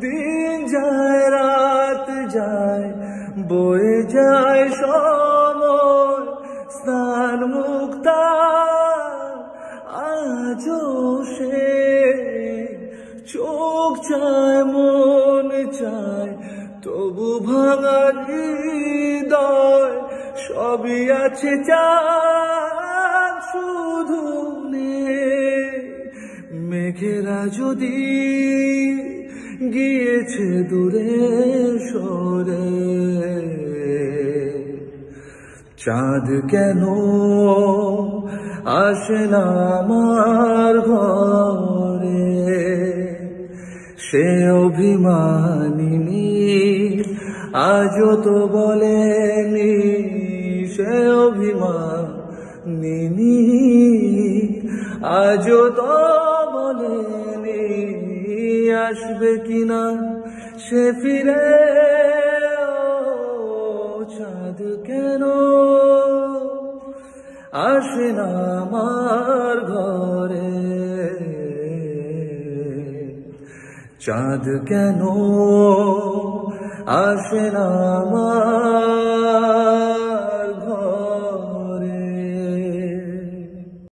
দিন যায় রাত যায় বয়ে যায় সময় স্নান মুক্তা আজও সে চোখ চায় মন চায় তবু ভাঙা হৃদয় সবই আছে চাঁদ শুধু নেই মেঘেরা যদি গিয়েছে দূরে সরে চাঁদ কেন আসে না আমার ঘরে সে অভিমানিনী আজও তো বলেনি সে অভিমানিনী আজও তো বলেনি আসবে কিনা সে ফিরে চাঁদ কেন আসে না আমার ঘরে চাঁদ কেন আসে না আমার